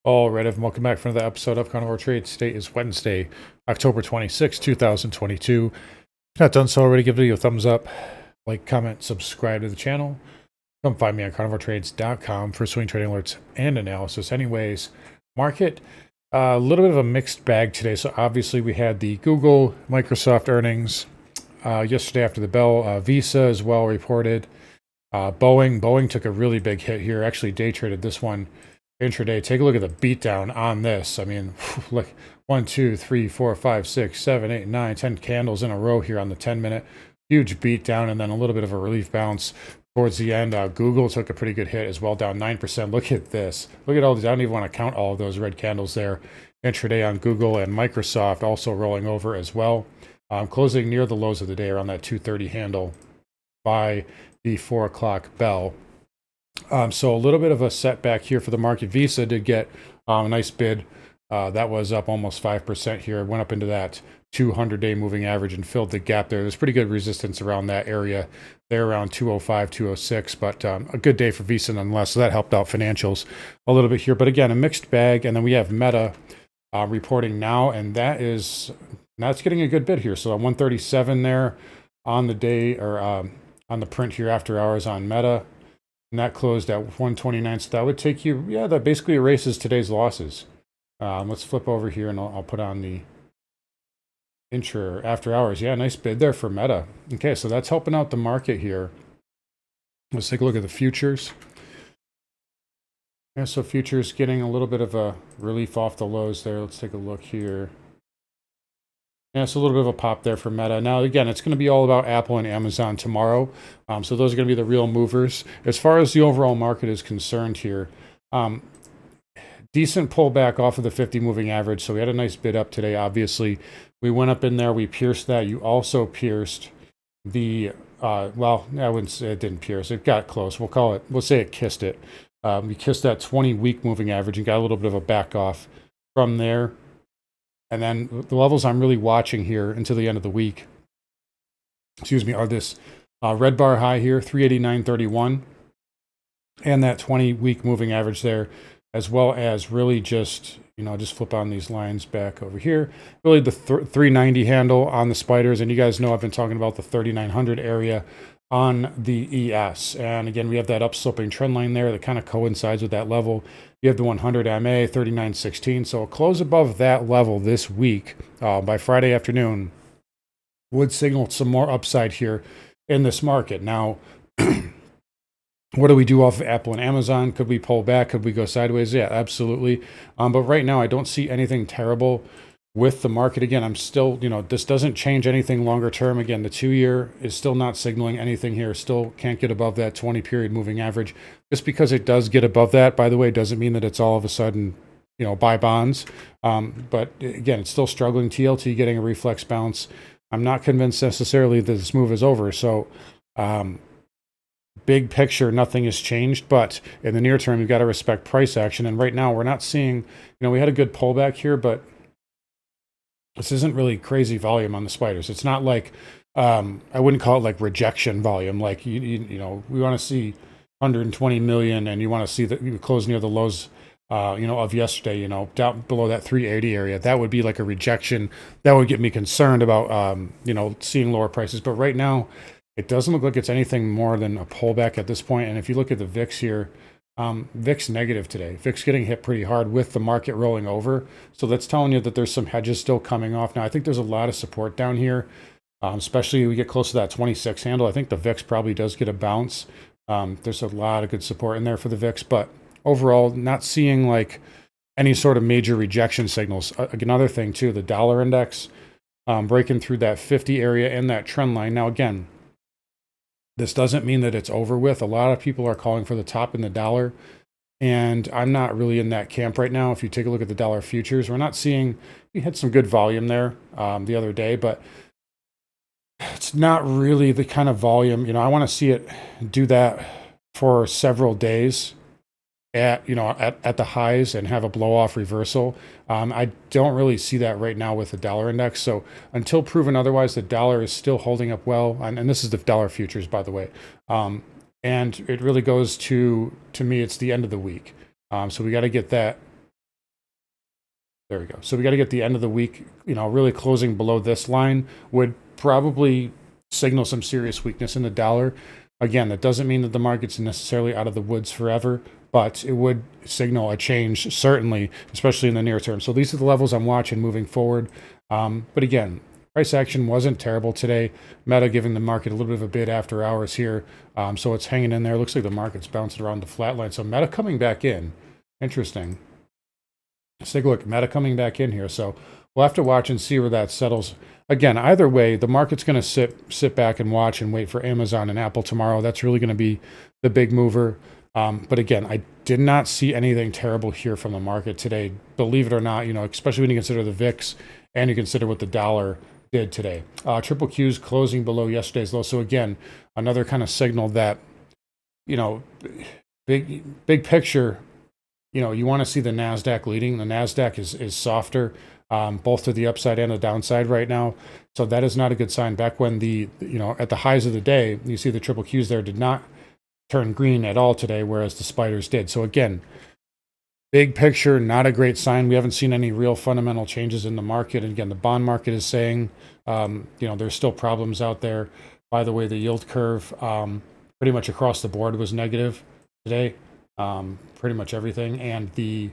All right, everyone, welcome back for another episode of Carnivore Trades. Today is Wednesday, October 26, 2022. If you're not done so already, give the video a thumbs up, like, comment, subscribe to the channel. Come find me on carnivoretrades.com for swing trading alerts and analysis. Anyways, market, a little bit of a mixed bag today. So obviously we had the Google, Microsoft earnings yesterday after the bell. Visa as well reported. Boeing took a really big hit here. Actually day traded this one intraday. Take a look at the beatdown on this. I mean, look, 1, 2, 3, 4, 5, 6, 7, 8, 9, 10 candles in a row here on the 10-minute. Huge beatdown and then a little bit of a relief bounce towards the end. Google took a pretty good hit as well, down 9%. Look at this. Look at all these. I don't even want to count all of those red candles there intraday on Google, and Microsoft also rolling over as well. Closing near the lows of the day around that 230 handle by the 4 o'clock bell. So a little bit of a setback here for the market. Visa did get a nice bid. That was up almost 5% here. Went up into that 200-day moving average and filled the gap there. There's pretty good resistance around that area there around 205, 206, but a good day for Visa nonetheless. So that helped out financials a little bit here. But again, a mixed bag. And then we have Meta reporting now, and that's getting a good bid here. So 137 there on the day, or on the print here after hours on Meta. And that closed at 129. So that would take you, yeah, that basically erases today's losses. Let's flip over here and I'll put on the intra after hours. Yeah, nice bid there for Meta. Okay, so that's helping out the market here. Let's take a look at the futures. Yeah, so futures getting a little bit of a relief off the lows there. Let's take a look here. Yeah, it's a little bit of a pop there for Meta. Now, again, it's going to be all about Apple and Amazon tomorrow. So those are going to be the real movers. As far as the overall market is concerned here, decent pullback off of the 50 moving average. So we had a nice bid up today, obviously. We went up in there. We pierced that. You also pierced the, well, I wouldn't say it didn't pierce. It got close. We'll say it kissed it. We kissed that 20-week moving average and got a little bit of a back off from there. And then the levels I'm really watching here until the end of the week, are this red bar high here, 389.31, and that 20-week moving average there, as well as really just flip on these lines back over here. Really the 390 handle on the spiders, and you guys know I've been talking about the 3900 area on the ES. And again, we have that upsloping trend line there that kind of coincides with that level. You have the 100 MA, 39.16. So a close above that level this week by Friday afternoon would signal some more upside here in this market. Now, what do we do off of Apple and Amazon? Could we pull back? Could we go sideways? Yeah, absolutely. But right now, I don't see anything terrible with the market. Again, I'm still, this doesn't change anything longer term. Again, the 2-year is still not signaling anything here. Still can't get above that 20-period moving average. Just because it does get above that, by the way, doesn't mean that it's all of a sudden, buy bonds. But again, it's still struggling. TLT getting a reflex bounce. I'm not convinced necessarily that this move is over. So, big picture, nothing has changed, but in the near term, you've got to respect price action. And right now, we're not seeing, we had a good pullback here, but this isn't really crazy volume on the spiders. It's not like, I wouldn't call it like rejection volume. Like, we want to see 120 million and you want to see that you close near the lows, of yesterday, down below that 380 area. That would be like a rejection. That would get me concerned about, seeing lower prices. But right now, it doesn't look like it's anything more than a pullback at this point. And if you look at the VIX here, VIX negative today. VIX getting hit pretty hard with the market rolling over. So that's telling you that there's some hedges still coming off. Now, I think there's a lot of support down here, especially when we get close to that 26 handle. I think the VIX probably does get a bounce. There's a lot of good support in there for the VIX, but overall, not seeing like any sort of major rejection signals. Another thing too, the dollar index breaking through that 50 area and that trend line. Now, again, this doesn't mean that it's over with. A lot of people are calling for the top in the dollar, and I'm not really in that camp right now. If you take a look at the dollar futures, we're not seeing, we had some good volume there the other day, but it's not really the kind of volume, I want to see it do that for several days at the highs and have a blow off reversal. I don't really see that right now with the dollar index. So until proven otherwise, the dollar is still holding up well. And this is the dollar futures, by the way. And it really goes to me, it's the end of the week. So we got to get that There we go. So we got to get the end of the week, really closing below this line would probably signal some serious weakness in the dollar. Again, that doesn't mean that the market's necessarily out of the woods forever, but it would signal a change, certainly, especially in the near term. So these are the levels I'm watching moving forward. But again, price action wasn't terrible today. Meta giving the market a little bit of a bid after hours here. So it's hanging in there. Looks like the market's bouncing around the flat line. So Meta coming back in. Interesting. Let's take a look. Meta coming back in here. So we'll have to watch and see where that settles. Again, either way, the market's going to sit back and watch and wait for Amazon and Apple tomorrow. That's really going to be the big mover. But again, I did not see anything terrible here from the market today. Believe it or not, especially when you consider the VIX and you consider what the dollar did today. Triple Q's closing below yesterday's low. So again, another kind of signal that, big picture, you want to see the NASDAQ leading. The NASDAQ is softer, both to the upside and the downside right now. So that is not a good sign. Back when at the highs of the day, you see the triple Qs there did not turn green at all today, whereas the spiders did. So again, big picture, not a great sign. We haven't seen any real fundamental changes in the market. And again, the bond market is saying, there's still problems out there. By the way, the yield curve pretty much across the board was negative today. Pretty much everything. And it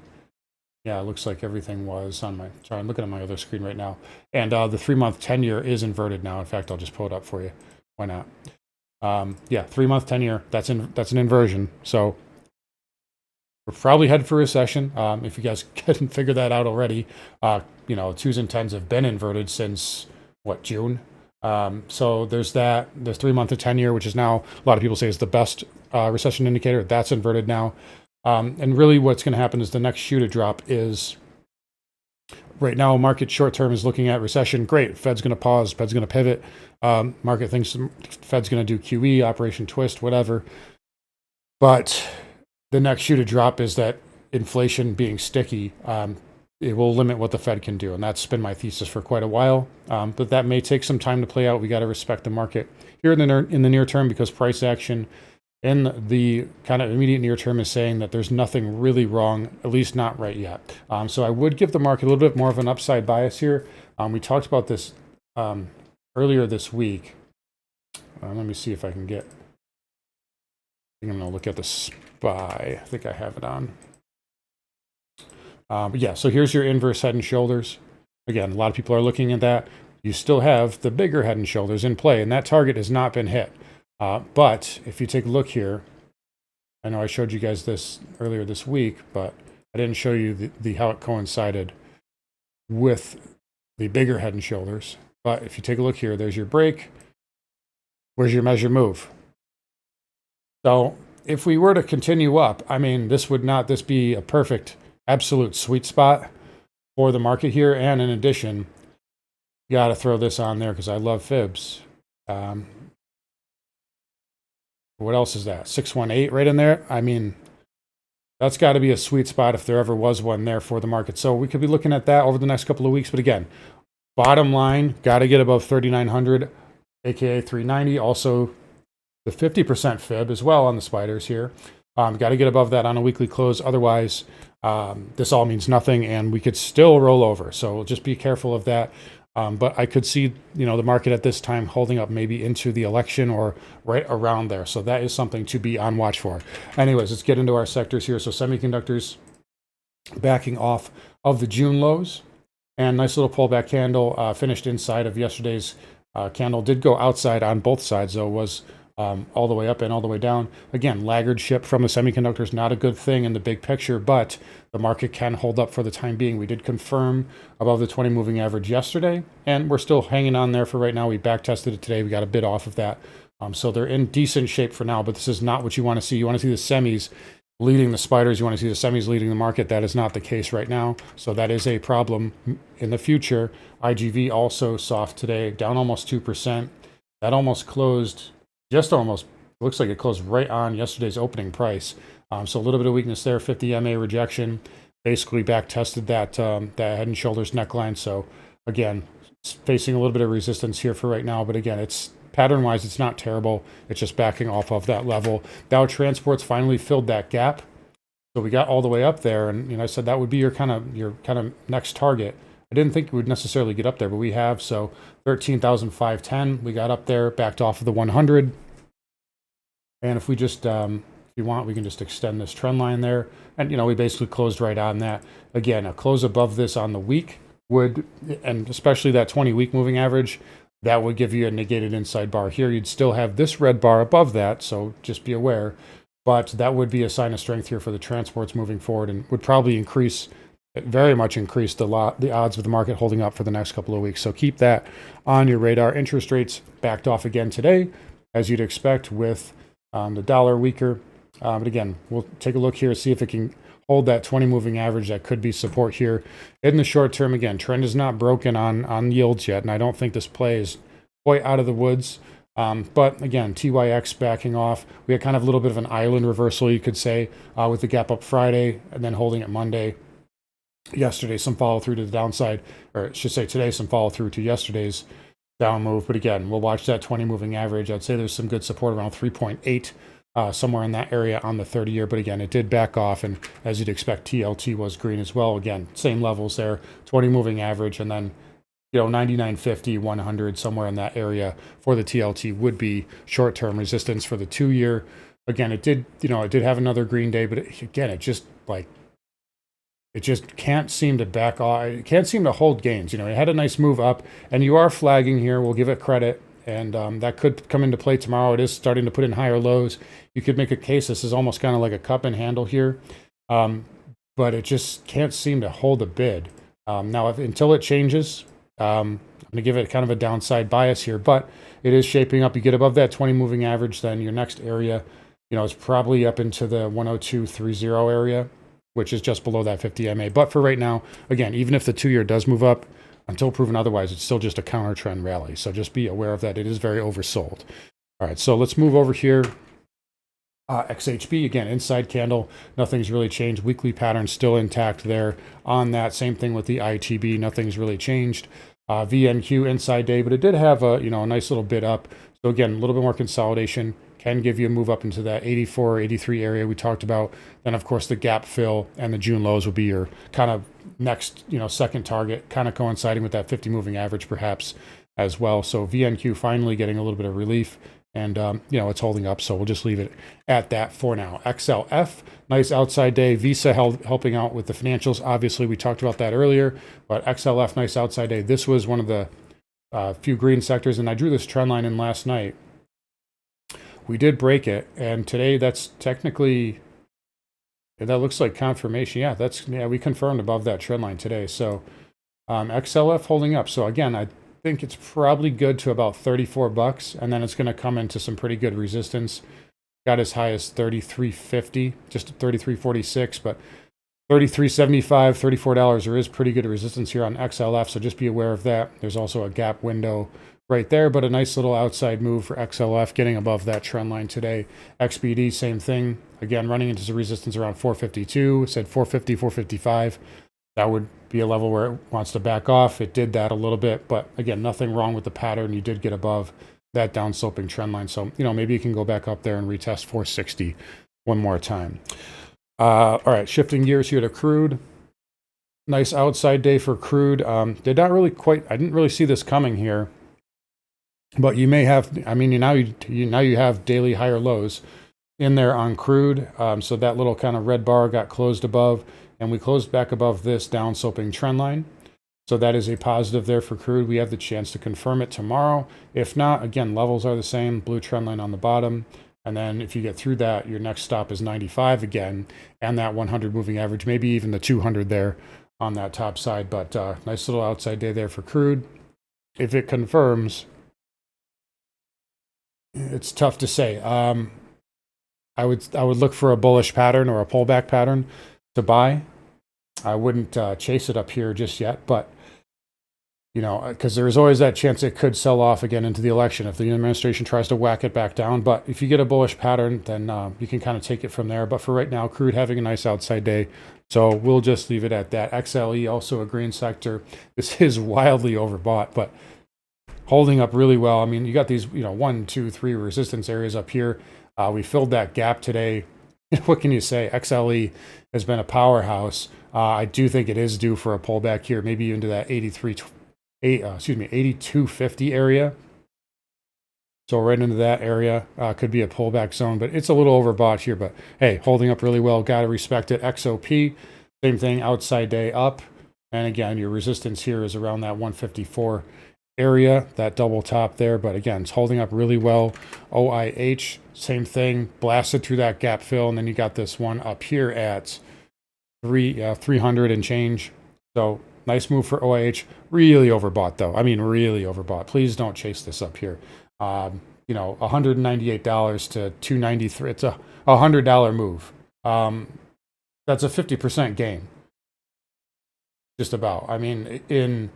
looks like everything was on sorry, I'm looking at my other screen right now. And the 3-month 10-year is inverted now. In fact, I'll just pull it up for you. Why not? 3-month 10-year, that's an inversion. So we're probably headed for recession. If you guys couldn't figure that out already, 2s and 10s have been inverted since June. So there's that. The 3-month to 10-year, which is now a lot of people say is the best recession indicator, that's inverted now. And really what's going to happen is the next shoe to drop is right now market short term is looking at recession. Great. Fed's going to pause. Fed's going to pivot. Market thinks Fed's going to do QE, Operation Twist, whatever. But the next shoe to drop is that inflation being sticky. It will limit what the Fed can do. And that's been my thesis for quite a while. But that may take some time to play out. We got to respect the market here in the near term because price action in the kind of immediate near term is saying that there's nothing really wrong, at least not right yet. So I would give the market a little bit more of an upside bias here. We talked about this earlier this week. Let me see if I can get, I think I'm going to look at the SPY. I think I have it on. But yeah, so here's your inverse head and shoulders. Again, a lot of people are looking at that. You still have the bigger head and shoulders in play, and that target has not been hit. But if you take a look here, I know I showed you guys this earlier this week, but I didn't show you the how it coincided with the bigger head and shoulders. But if you take a look here, there's your break. Where's your measure move? So if we were to continue up, I mean, this be a perfect, absolute sweet spot for the market here. And in addition, you got to throw this on there because I love fibs. What else is that? 618 right in there. I mean, that's got to be a sweet spot if there ever was one there for the market. So we could be looking at that over the next couple of weeks. But again, bottom line, got to get above 3,900, aka 390. Also, the 50% fib as well on the spiders here. Got to get above that on a weekly close. Otherwise, this all means nothing, and we could still roll over. So just be careful of that. But I could see, the market at this time holding up maybe into the election or right around there. So that is something to be on watch for. Anyways, let's get into our sectors here. So semiconductors backing off of the June lows and nice little pullback candle finished inside of yesterday's candle. Did go outside on both sides, though, was all the way up and all the way down. Again, laggard ship from the semiconductors, not a good thing in the big picture, but the market can hold up for the time being. We did confirm above the 20 moving average yesterday, and we're still hanging on there for right now. We back tested it today. We got a bit off of that. So they're in decent shape for now, but this is not what you want to see. You want to see the semis leading the spiders. You want to see the semis leading the market. That is not the case right now. So that is a problem in the future. IGV also soft today, down almost 2%. That almost closed, just almost, looks like it closed right on yesterday's opening price. So a little bit of weakness there, 50 MA rejection. Basically back tested that head and shoulders neckline. So again, facing a little bit of resistance here for right now. But again, it's pattern-wise, it's not terrible. It's just backing off of that level. Dow Transport's finally filled that gap. So we got all the way up there, and I said that would be your kind of next target. I didn't think we would necessarily get up there, but we have. So 13,510, we got up there, backed off of the 100. And if we just, if you want, we can just extend this trend line there. And, we basically closed right on that. Again, a close above this on the week would, and especially that 20-week moving average, that would give you a negated inside bar here. You'd still have this red bar above that, so just be aware. But that would be a sign of strength here for the transports moving forward, and would probably very much increase the odds of the market holding up for the next couple of weeks. So keep that on your radar. Interest rates backed off again today, as you'd expect, with the dollar weaker. But again, we'll take a look here, see if it can hold that 20 moving average. That could be support here in the short term. Again, trend is not broken on yields yet, and I don't think this play is quite out of the woods. But again, TYX backing off. We had kind of a little bit of an island reversal, you could say, with the gap up Friday and then holding it Monday. Yesterday, some follow through to the downside, or I should say today, some follow through to yesterday's down move. But again, we'll watch that 20 moving average. I'd say there's some good support around 3.8, somewhere in that area on the 30-year. But again, it did back off, and as you'd expect, TLT was green as well. Again, same levels there, 20 moving average, and then 99.50, 100, somewhere in that area for the TLT would be short-term resistance for the 2-year. Again, it did have another green day, but it just can't seem to back off. It can't seem to hold gains. It had a nice move up, and you are flagging here. We'll give it credit, and that could come into play tomorrow. It is starting to put in higher lows. You could make a case this is almost kind of like a cup and handle here, but it just can't seem to hold a bid. Now, until it changes, I'm going to give it kind of a downside bias here, but it is shaping up. You get above that 20 moving average, then your next area, is probably up into the 102.30 area, which is just below that 50 MA. But for right now, again, even if the 2-year does move up, until proven otherwise, it's still just a counter trend rally. So just be aware of that. It is very oversold. All right, so let's move over here. XHB, again, inside candle, nothing's really changed. Weekly pattern still intact there on that. Same thing with the ITB, nothing's really changed. VNQ inside day, but it did have a nice little bit up. So again, a little bit more consolidation can give you a move up into that 84, 83 area we talked about. Then of course the gap fill and the June lows will be your kind of next second target, kind of coinciding with that 50 moving average perhaps as well. So VNQ finally getting a little bit of relief, and it's holding up, so we'll just leave it at that for now. XLF, nice outside day. Visa helping out with the financials. Obviously, we talked about that earlier, but XLF, nice outside day. This was one of the few green sectors, and I drew this trend line in last night. We did break it, and today that's technically, that looks like confirmation. Yeah, we confirmed above that trend line today. So XLF holding up. So again, I think it's probably good to about $34, and then it's going to come into some pretty good resistance. Got as high as 33.50, just 33.46, but 33.75, $34. There is pretty good resistance here on XLF, so just be aware of that. There's also a gap window right there, but a nice little outside move for XLF, getting above that trend line today. XBD, same thing. Again, running into some resistance around 452. Said 450, 455. That would be a level where it wants to back off. It did that a little bit, but again, nothing wrong with the pattern. You did get above that downsloping trend line. So, maybe you can go back up there and retest 460 one more time. All right, shifting gears here to crude. Nice outside day for crude. I didn't really see this coming here. But you may have, now you have daily higher lows in there on crude. So that little kind of red bar got closed above, and we closed back above this down sloping trend line. So that is a positive there for crude. We have the chance to confirm it tomorrow. If not, again, levels are the same, blue trend line on the bottom. And then if you get through that, your next stop is 95 again, and that 100 moving average, maybe even the 200 there on that top side. But nice little outside day there for crude. If it confirms, it's tough to say. I would look for a bullish pattern or a pullback pattern to buy. I wouldn't chase it up here just yet, but because there's always that chance it could sell off again into the election if the administration tries to whack it back down. But if you get a bullish pattern, then you can kind of take it from there. But for right now, crude having a nice outside day, so we'll just leave it at that. XLE, also a green sector. This is wildly overbought, but holding up really well. You got these, 1, 2, 3 resistance areas up here. We filled that gap today, what can you say? XLE has been a powerhouse. I do think it is due for a pullback here, maybe into that 8250 area. So right into that area could be a pullback zone, but it's a little overbought here. But hey, holding up really well. Got to respect it. XOP, same thing, outside day up. And again, your resistance here is around that 154 area, that double top there. But again, it's holding up really well. OIH, same thing, blasted through that gap fill. And then you got this one up here at 300 and change. So nice move for OIH. Really overbought though. I mean, really overbought. Please don't chase this up here. You know, $198 to $293. It's a $100 move. That's a 50% gain. Just about. I mean, in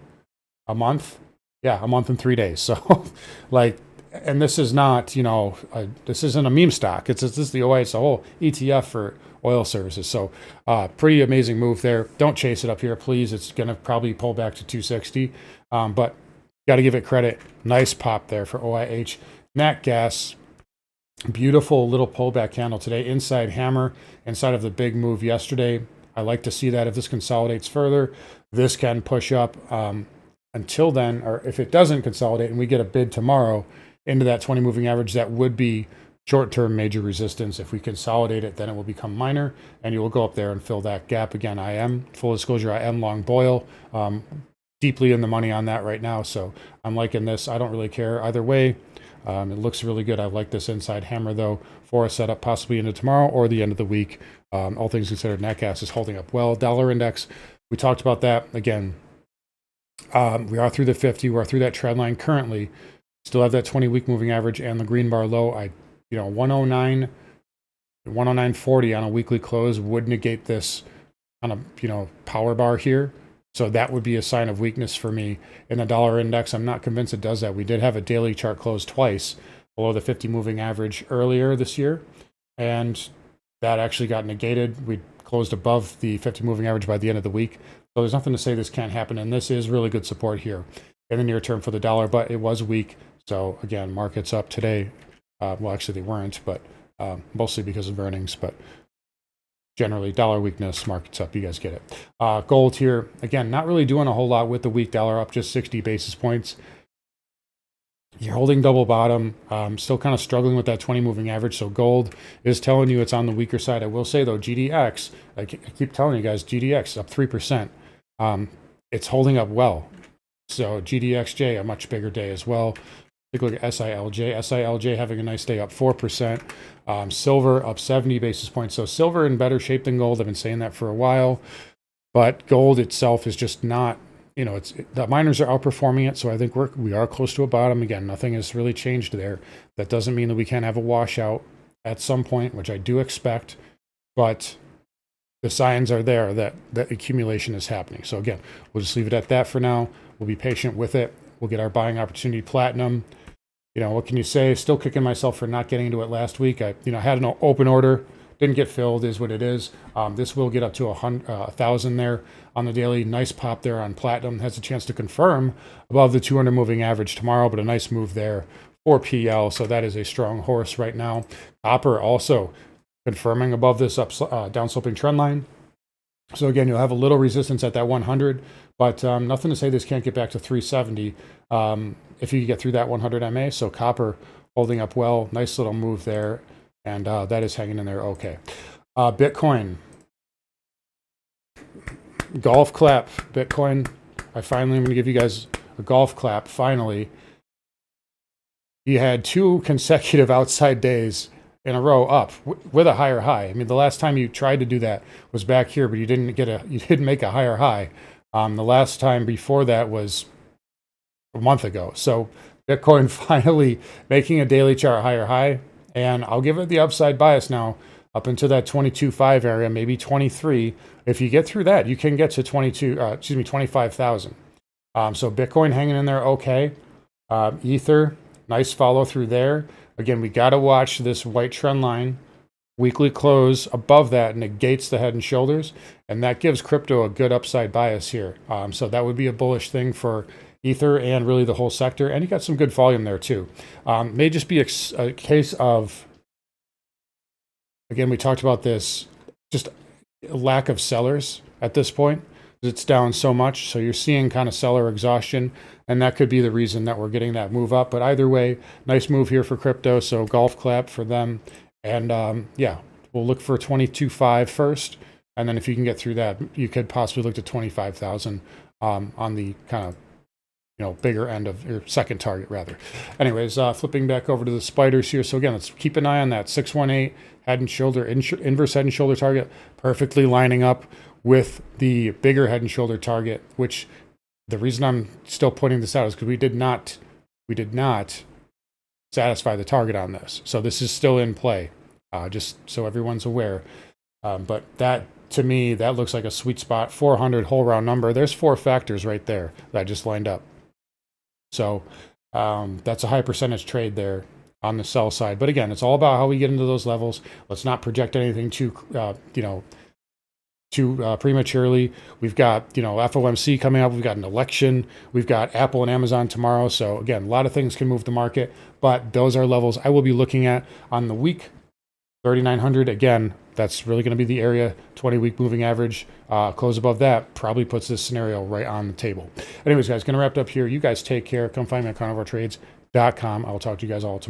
a month. Yeah, a month and 3 days. So, like, and this is not, you know, this isn't a meme stock. This is the OIH, it's a whole ETF for oil services. So, pretty amazing move there. Don't chase it up here, please. It's going to probably pull back to 260. But got to give it credit. Nice pop there for OIH. Nat Gas, beautiful little pullback candle today. Inside hammer, inside of the big move yesterday. I like to see that if this consolidates further, this can push up. Until then, or if it doesn't consolidate and we get a bid tomorrow into that 20 moving average, that would be short-term major resistance. If we consolidate it, then it will become minor and you will go up there and fill that gap. Again, I am, full disclosure, I am long Boyle. Deeply in the money on that right now. So I'm liking this. I don't really care either way. It looks really good. I like this inside hammer though for a setup possibly into tomorrow or the end of the week. All things considered, nat gas is holding up well. Dollar index, we talked about that. Again, we are through the 50. We're through that trend line currently. Still have that 20-week moving average and the green bar low. 109.40 on a weekly close would negate this on a, power bar here. So that would be a sign of weakness for me in the dollar index. I'm not convinced it does that. We did have a daily chart close twice below the 50 moving average earlier this year, and that actually got negated. We closed above the 50 moving average by the end of the week. So there's nothing to say this can't happen, and this is really good support here in the near term for the dollar, but it was weak. So again, markets up today. Well, actually they weren't, but mostly because of earnings, but generally, dollar weakness, markets up. You guys get it. Gold here, again, not really doing a whole lot with the weak dollar, up just 60 basis points. You're holding double bottom, still kind of struggling with that 20 moving average. So gold is telling you it's on the weaker side. I will say, though, GDX, I keep telling you guys, GDX up 3%. It's holding up well. So GDXJ, a much bigger day as well. Take a look at SILJ. SILJ having a nice day, up 4%. Silver up 70 basis points. So silver in better shape than gold. I've been saying that for a while. But gold itself is just not, the miners are outperforming it. So I think we are close to a bottom. Again, nothing has really changed there. That doesn't mean that we can't have a washout at some point, which I do expect. But the signs are there that accumulation is happening. So again, we'll just leave it at that for now. We'll be patient with it. We'll get our buying opportunity. Platinum, what can you say? Still kicking myself for not getting into it last week. I, had an open order, didn't get filled, is what it is. This will get up to 1,000 there on the daily. Nice pop there on platinum. Has a chance to confirm above the 200 moving average tomorrow, but a nice move there for PL. So that is a strong horse right now. Copper also confirming above this downsloping trend line. So again, you'll have a little resistance at that 100, but nothing to say this can't get back to 370 if you get through that 100 MA. So copper holding up well. Nice little move there, and that is hanging in there okay. Bitcoin. Golf clap. Bitcoin. I'm going to give you guys a golf clap, finally. You had 2 consecutive outside days in a row up with a higher high. I mean, the last time you tried to do that was back here, but you didn't make a higher high. The last time before that was a month ago. So Bitcoin finally making a daily chart higher high, and I'll give it the upside bias now up into that 22.5 area, maybe 23. If you get through that, you can get to 25,000. So Bitcoin hanging in there okay. Ether, nice follow through there. Again, we got to watch this white trend line. Weekly close above that negates the head and shoulders, and that gives crypto a good upside bias here. So that would be a bullish thing for Ether and really the whole sector. And you got some good volume there too. May just be a case of Again, we talked about this, just a lack of sellers at this point. It's down so much. So you're seeing kind of seller exhaustion, and that could be the reason that we're getting that move up. But either way, nice move here for crypto. So golf clap for them. And yeah, we'll look for 22.5 first. And then if you can get through that, you could possibly look to 25,000 on the kind of, bigger end of your second target rather. Anyways, flipping back over to the spiders here. So again, let's keep an eye on that 618 head and shoulder, inverse head and shoulder target, perfectly lining up with the bigger head and shoulder target, which the reason I'm still pointing this out is because we did not satisfy the target on this. So this is still in play, just so everyone's aware. But that, to me, that looks like a sweet spot. 400 whole round number. There's 4 factors right there that I just lined up. So that's a high percentage trade there on the sell side. But again, it's all about how we get into those levels. Let's not project anything too prematurely. We've got, FOMC coming up. We've got an election. We've got Apple and Amazon tomorrow. So again, a lot of things can move the market, but those are levels I will be looking at on the week. 3,900, again, that's really going to be the area. 20-week moving average. Close above that probably puts this scenario right on the table. Anyways, guys, going to wrap it up here. You guys take care. Come find me at carnivoretrades.com. I will talk to you guys all tomorrow.